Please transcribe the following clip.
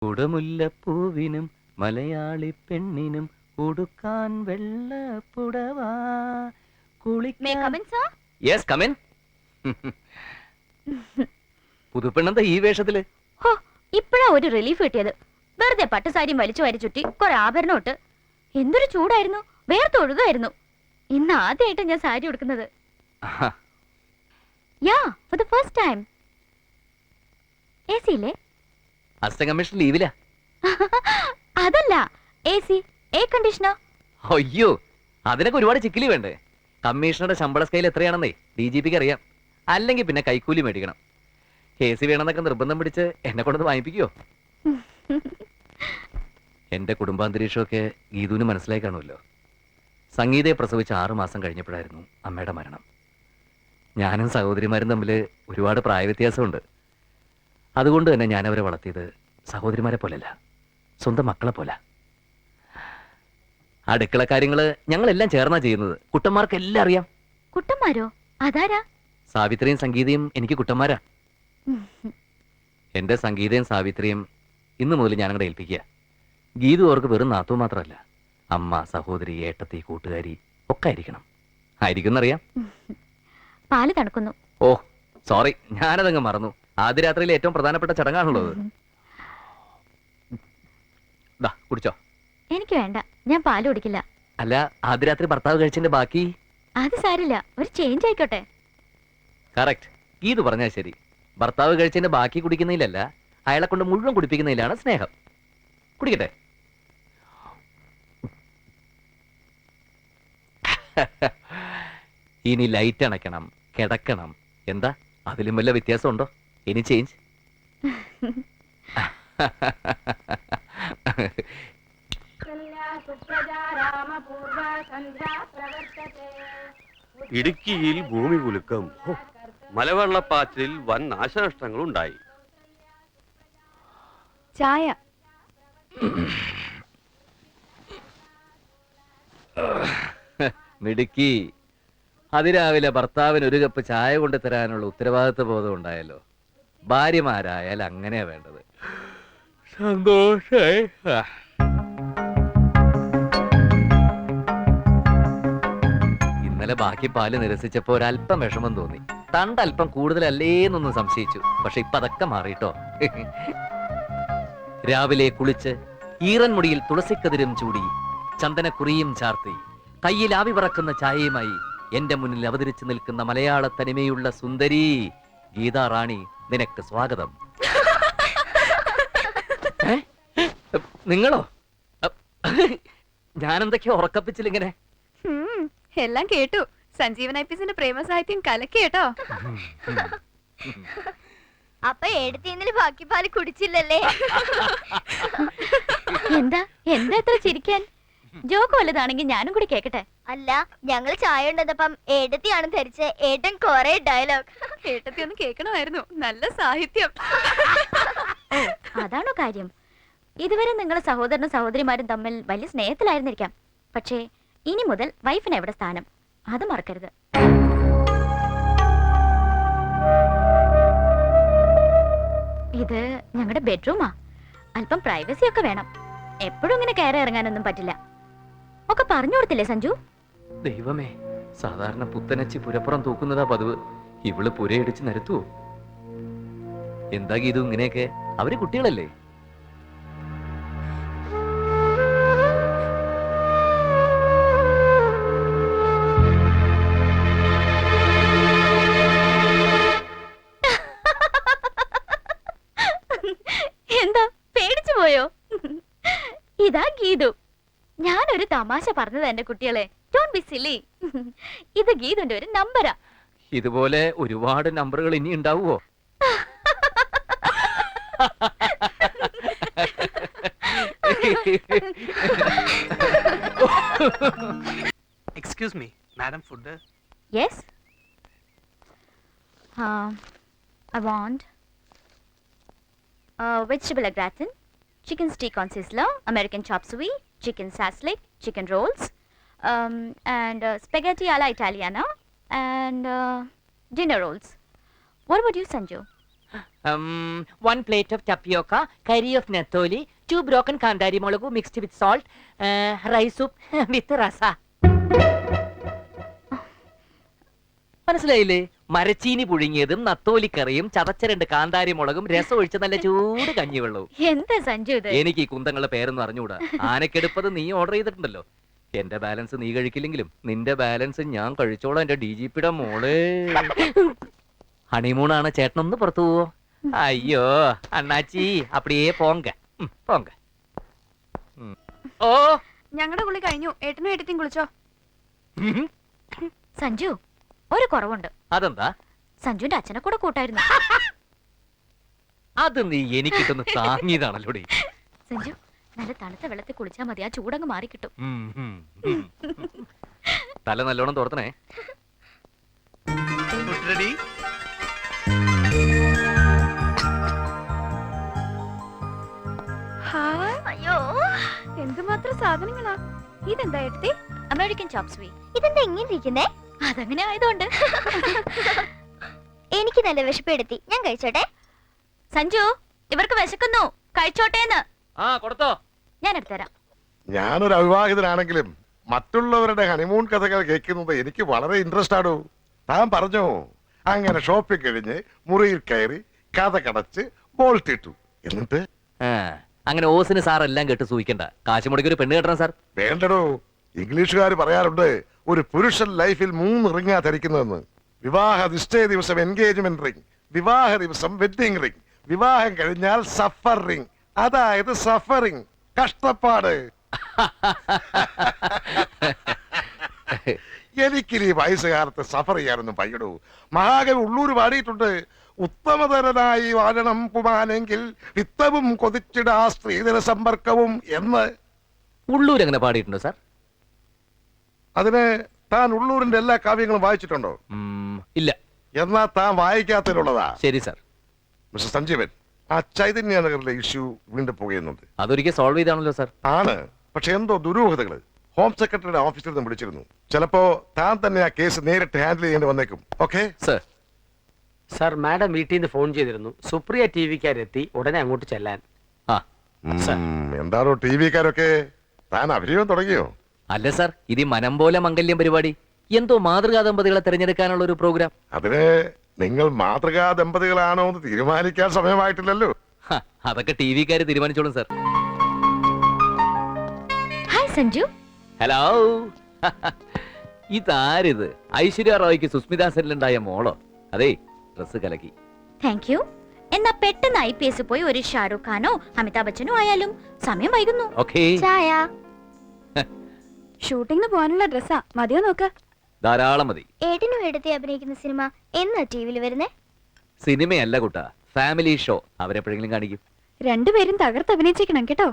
കുടമുല്ലപ്പൂവിനും മലയാളി പെണ്ണിനും ഉടുക്കാൻ വെള്ളപ്പുടവാ yes come in. പുതുപ്പെണ്ണെന്താ ഈ വേഷത്തില്? ഇപ്പഴാ ഒരു റിലീഫ് കിട്ടിയത്. വെറുതെ പട്ടുസാരിയും വലിച്ചു വാരി ചുറ്റി കുറെ ആഭരണം ഇട്ട് എന്തൊരു ചൂടായിരുന്നു, വേർത്തൊഴുകായിരുന്നു. ഇന്ന് ആദ്യമായിട്ട് ഞാൻ സാരി ഉടുക്കുന്നത്. Yeah for the first time. AC ഇല്ലേ? അസിസ്റ്റന്റ് കമ്മീഷൻ ലീവിലാ. അതല്ല, എസി, എയർ കണ്ടീഷണർ. അയ്യോ, അതിനൊക്കെ ഒരുപാട് ചിക്കിലി വേണ്ടേ? കമ്മീഷണറുടെ ശമ്പള സ്കെയിൽ എത്രയാണെന്നേ DGPക്ക് അറിയാം. അല്ലെങ്കിൽ പിന്നെ കൈക്കൂലി മേടിക്കണം. എസി വേണമെന്നൊക്കെ നിർബന്ധം പിടിച്ച് എന്നെ കൊണ്ടത് വാങ്ങിപ്പിക്കോ? എന്റെ കുടുംബാന്തരീക്ഷമൊക്കെ ഗീതുവിന് മനസ്സിലായി കാണുമല്ലോ. സംഗീതയെ പ്രസവിച്ച് 6 മാസം കഴിഞ്ഞപ്പോഴായിരുന്നു അമ്മയുടെ മരണം. ഞാനും സഹോദരിമാരും തമ്മിൽ ഒരുപാട് പ്രായവ്യത്യാസമുണ്ട്. അതുകൊണ്ട് തന്നെ ഞാൻ അവരെ വളർത്തിയത് സഹോദരിമാരെ പോലല്ല, സ്വന്തം മക്കളെ പോലെ. അടുക്കള കാര്യങ്ങള് ഞങ്ങളെല്ലാം ചേർന്നാ ചെയ്യുന്നത്. കുട്ടന്മാർക്ക് എല്ലാം അറിയാം. കുട്ടന്മാരോ? അതാരാ? സാവിത്രിയും സംഗീതയും എനിക്ക് കുട്ടന്മാരാ. എന്റെ സംഗീതയും സാവിത്രിയും ഇന്നു മുതൽ ഞാനങ്ങടെ ഏൽപ്പിക്കുക. ഗീതു അവർക്ക് വെറും നാത്തു മാത്രമല്ല, അമ്മ, സഹോദരി, ഏട്ടത്തി, കൂട്ടുകാരി ഒക്കെ ആയിരിക്കണം. ആയിരിക്കുന്നറിയാം. പാല് തണുക്കുന്നു. ഓ സോറി, ഞാനതങ്ങ് മറന്നു. ആദ്യ രാത്രിയിലെ ഏറ്റവും പ്രധാനപ്പെട്ട ചടങ്ങാണല്ലോ അത്. കുടിച്ചോ? എനിക്ക് വേണ്ട, ഞാൻ പാല് കുടിക്കില്ല. അല്ല, ആദ്യ രാത്രി ഭർത്താവ് കഴിച്ചതിന്റെ ബാക്കി? അത് സാരില്ല, ഒരു ചേഞ്ച് ആയിക്കോട്ടെ. കറക്റ്റ്, ഗീതു പറഞ്ഞാൽ ശരി. ഭർത്താവ് കഴിച്ചതിന്റെ ബാക്കി കുടിക്കുന്നതിലല്ല, അയാളെ കൊണ്ട് മുഴുവൻ കുടിപ്പിക്കുന്നതിലാണ് സ്നേഹം. കുടിക്കട്ടെ? ഇനി ലൈറ്റ് അണയ്ക്കണം, കിടക്കണം. എന്താ അതിലും വല്ല വ്യത്യാസമുണ്ടോ? ഇനി ചേഞ്ച്? ഇടുക്കിയിൽ ഭൂമി കുലുക്കം, മലവെള്ളപ്പാച്ചിലിൽ വൻ നാശനഷ്ടങ്ങൾ ഉണ്ടായി. ചായ. മിടുക്കി. അതിരാവിലെ ഭർത്താവിന് ഒരു കപ്പ് ചായ കൊണ്ട് തരാനുള്ള ഉത്തരവാദിത്വ ബോധം ഉണ്ടായല്ലോ. ഭാര്യമാരായാൽ അങ്ങനെയാ വേണ്ടത്. സന്തോഷായി. ഇന്നലെ ബാക്കി പാല് നിരസിച്ചപ്പോ ഒരല്പം വിഷമം തോന്നി. തണ്ടല്പം കൂടുതലല്ലേന്നൊന്ന് സംശയിച്ചു. പക്ഷെ ഇപ്പൊ അതൊക്കെ മാറിട്ടോ. രാവിലെ കുളിച്ച് ഈറൻ മുടിയിൽ തുളസിക്കതിരും ചൂടി ചന്ദനക്കുറിയും ചാർത്തി കയ്യിൽ ആവി പറക്കുന്ന ചായയുമായി എന്റെ മുന്നിൽ അവതരിച്ചു നിൽക്കുന്ന മലയാള തനിമയുള്ള സുന്ദരി ഗീതാ റാണി, നിനക്ക് സ്വാഗതം. നിങ്ങളോ? ഞാനെന്തൊക്കെയോ ഉറക്കപ്പിച്ചിലിങ്ങനെ. എല്ലാം കേട്ടു. സഞ്ജീവൻ ഐപിസിന്റെ പ്രേമസാഹിത്യം കലക്കി കേട്ടോ. അപ്പൊ എടുത്തിന്നലെ ബാക്കി പാല് കുടിച്ചില്ലല്ലേ? എന്താ എന്താ എത്ര ചിരിക്കാൻ? ജോക്ക് വല്ലതാണെങ്കിൽ ഞാനും കൂടി കേക്കട്ടെ. അല്ല, ഞങ്ങൾ ചായ ഉണ്ടപ്പം ഏട്ടത്തിയാണ് ധരിച്ച്. ഏട്ടൻ കൊറേ ഡയലോഗ്. ഏട്ടത്തി ഒന്ന് കേൾക്കണമായിരുന്നു. നല്ല സാഹിത്യം. അതാണോ കാര്യം? ഇതുവരെ നിങ്ങളെ സഹോദരനും സഹോദരിമാരും തമ്മിൽ വലിയ സ്നേഹത്തിലായിരുന്നിരിക്കാം. പക്ഷേ ഇനി മുതൽ വൈഫിന് എവിടെ സ്ഥാനം, അത് മറക്കരുത്. ഇത് ഞങ്ങളുടെ ബെഡ്റൂമാ. അല്പം പ്രൈവസി ഒക്കെ വേണം. എപ്പോഴും ഇങ്ങനെ കയറി ഇറങ്ങാനൊന്നും പറ്റില്ല. ഒക്കെ പറഞ്ഞു കൊടുത്തില്ലേ സഞ്ജു? ദൈവമേ, സാധാരണ പുത്തനച്ചി പുരപ്പുറം തൂക്കുന്നതാ പതിവ്. ഇവള് പുരയിടിച്ച് നിരത്തുവോ? എന്താ ഗീതു ഇങ്ങനെയൊക്കെ? അവര് കുട്ടികളല്ലേ? എന്താ പേടിച്ചു പോയോ? ഇതാ ഗീതു. ഞാനൊരു തമാശ പറഞ്ഞത് എന്റെ കുട്ടികളെ. Don't be silly. ഇത് ഗീതുന്റെ ഒരു നമ്പരാ. ഇതുപോലെ ഒരുപാട് നമ്പറുകൾ ഇനി ഉണ്ടാവുമോ? Excuse me, madam, food? Yes. I want vegetable au gratin, chicken steak on sizzler, American chop suey, chicken saslik, chicken rolls, and spaghetti alla Italiana, and dinner rolls. What about you, Sanju? 1 plate of tapioca, curry of nattoli, 2 broken kandari molagu mixed with salt, rice soup with rasa. മനസ്സിലായില്ലേ? മരച്ചീനി പുഴുങ്ങിയതും നത്തോലിക്കറിയും ചതച്ച 2 കാന്താരി മുളകും രസം ഒഴിച്ച നല്ല ചൂട് കഞ്ഞിവെള്ളവും. എന്താ സഞ്ജു ഇത്? എനിക്ക് ഈ കുന്തങ്ങളുടെ പേരൊന്നും അറിഞ്ഞൂടാ. ആനക്കെടുപ്പത് നീ ഓർഡർ ചെയ്തിട്ടുണ്ടല്ലോ. എന്റെ ബാലൻസ് നീ കഴിക്കില്ലെങ്കിലും നിന്റെ ബാലൻസ് ഞാൻ കഴിച്ചോളാം എന്റെ DGPയുടെ മോളെ. ഹണിമൂണാണ്, ചേട്ടനൊന്ന് പുറത്തു പോവോ? അയ്യോ അണ്ണാച്ചി അപ്പടിയേ പോങ്ക പോങ്ക. ഓ ഞങ്ങളുടെ കുളി കഴിഞ്ഞു. ഏട്ടനും ഏട്ടത്തിയും കുളിച്ചോ? സഞ്ജു ഒരു കുറവുണ്ട്. അതെന്താ? സഞ്ജുവിന്റെ അച്ഛനെ കൂടെ കൂട്ടായിരുന്നു. അത് നീ എനിക്കിട്ടൊന്ന് താങ്ങിയതാണല്ലോടി. സഞ്ജു നല്ല തണുത്ത വെള്ളത്തിൽ കുളിച്ചാൽ മതി, ആ ചൂടങ്ങ് മാറിക്കിട്ടും. തല നല്ലോണം തോർത്തണേ. Food ready? ഹായ്, അയ്യോ എന്തുമാത്രം സാധനങ്ങളാ! ഇതെന്താ ഏട്ടത്തി? അമേരിക്കൻ ചോപ്പ് സ്വീ. ഇതെന്താ ഇങ്ങനെ ഇരിക്കുന്നേ? അതങ്ങനെ ആയതുകൊണ്ട്. എനിക്ക് നല്ല വിശപ്പെടുത്തി, ഞാൻ കഴിച്ചോട്ടെ. സഞ്ജു ഇവർക്ക് വിശക്കുന്നു, കഴിച്ചോട്ടേന്ന്. ആ കൊടുത്തോ. ഞാൻ എടുത്തുതരാം. ഞാനൊരു അവിവാഹിതനാണെങ്കിലും മറ്റുള്ളവരുടെ ഹണിമൂൺ കഥകൾ കേൾക്കുന്നത് എനിക്ക് വളരെ ഇൻട്രസ്റ്റ് ആണോ. താൻ പറഞ്ഞു അങ്ങനെ ഷോപ്പിംഗ് കഴിഞ്ഞ് മുറിയിൽ കയറി കഥ കടച്ച് ബോൾട്ടിട്ടു. എന്നിട്ട് അങ്ങനെ ഓസിന് സാർ എല്ലാം കേട്ട് സൂഹിക്കണ്ട. കാശ് മുടക്കി ഒരു പെണ്ണ് കെട്ടണം സാർ. വേണ്ടടോ, ഇംഗ്ലീഷുകാർ പറയാറുണ്ട് ഒരു പുരുഷൻ ലൈഫിൽ 3 റിങ്ങാ ധരിക്കുന്നതെന്ന്. വിവാഹ നിശ്ചയ ദിവസം എൻഗേജ്മെന്റ് റിംഗ്, വിവാഹ ദിവസം വെഡിങ് റിംഗ്, വിവാഹം കഴിഞ്ഞാൽ സഫർ റിംഗ്, അതായത് സഫറിംഗ്, കഷ്ടപ്പാട്. എനിക്കിനി വയസ്സുകാലത്ത് സഫർ ചെയ്യാനൊന്നും പയ്യടൂ. മഹാകവി ഉള്ളൂർ പാടിയിട്ടുണ്ട്, ഉത്തമതരനായി വാഴണം പുമാനെങ്കിൽ വിത്തവും കൊതിച്ചിടാ സ്ത്രീധന സമ്പർക്കവും എന്ന്. ഉള്ളൂർ അങ്ങനെ പാടിയിട്ടുണ്ടോ സാർ? അതിന് താൻ ഉള്ളൂരിന്റെ എല്ലാ കാവ്യങ്ങളും വായിച്ചിട്ടുണ്ടോ? ഇല്ല. എന്നാ താൻ വായിക്കാത്തതിലുള്ളതാ. ശരി സാർ. മിസ്റ്റർ സഞ്ജീവൻ, ആ ചൈതന്യ നഗറിലെ ഇഷ്യൂ വീണ്ടും പോകുന്നുണ്ട്. അതൊരിക്കൽ സോൾവ് ചെയ്താണല്ലോ സാർ. ആണ്, പക്ഷെ എന്തോ ദുരൂഹതകള്. ഹോം സെക്രട്ടറിയുടെ ഓഫീസിൽ നിന്ന് വിളിച്ചിരുന്നു. ചിലപ്പോ താൻ തന്നെ ആ കേസ് നേരിട്ട് ഹാൻഡിൽ ചെയ്യേണ്ടി വന്നേക്കും. Okay sir. സാർ, മാഡം വീട്ടിൽ നിന്ന് ഫോൺ ചെയ്തിരുന്നു. സുപ്രിയ TV-ക്കാരെത്തി, ഉടനെ അങ്ങോട്ട് ചെല്ലാൻ. ആ എന്താണോ TV-ക്കാരൊക്കെ താൻ അഭിനയം തുടങ്ങിയോ? അല്ല സാർ, ഇത് ഈ മനം പോലെ മംഗല്യം പരിപാടി. എന്തോ മാതൃകാ ദമ്പതികളെ തിരഞ്ഞെടുക്കാനുള്ള ഒരു പ്രോഗ്രാം. അതിന് നിങ്ങൾ മാതൃകാ ദമ്പതികളാണോ എന്ന് തീരുമാനിക്കാൻ സമയമായിട്ടില്ലല്ലോ. അതൊക്കെ TV-ക്കാര് തീരുമാനിച്ചോളും സാർ. ഹായ് സഞ്ജു. ഹലോ. ഇതാരിത്? ഐശ്വര്യ റോയ്ക്ക് സുസ്മിതാ സെല്ലുണ്ടായ മോളോ? അതെ, ഡ്രസ് കലക്കി. Thank you. എന്നാ പെട്ടെന്ന് IPS പോയി ഒരു ഷാരൂഖ് ഖാനോ അമിതാഭ് ബച്ചനോ ആയാലും. സമയം വൈകുന്നു. ഓക്കേ. ചായ. ഷൂട്ടിങ്ങിന് പോകാനുള്ള ഡ്രസ്സാ, മതിയോ നോക്ക. ധാരാളം മതി. ഏട്ടനും എടുത്തി അഭിനയിക്കുന്ന സിനിമ എന്നാ TV-യിൽ വരുന്നേ? സിനിമയല്ല കുട്ടാ, ഫാമിലി ഷോ. അവരെപ്പോഴെങ്കിലും കാണിക്കും. രണ്ടുപേരും തകർത്ത് അഭിനയിച്ചേക്കണം കേട്ടോ.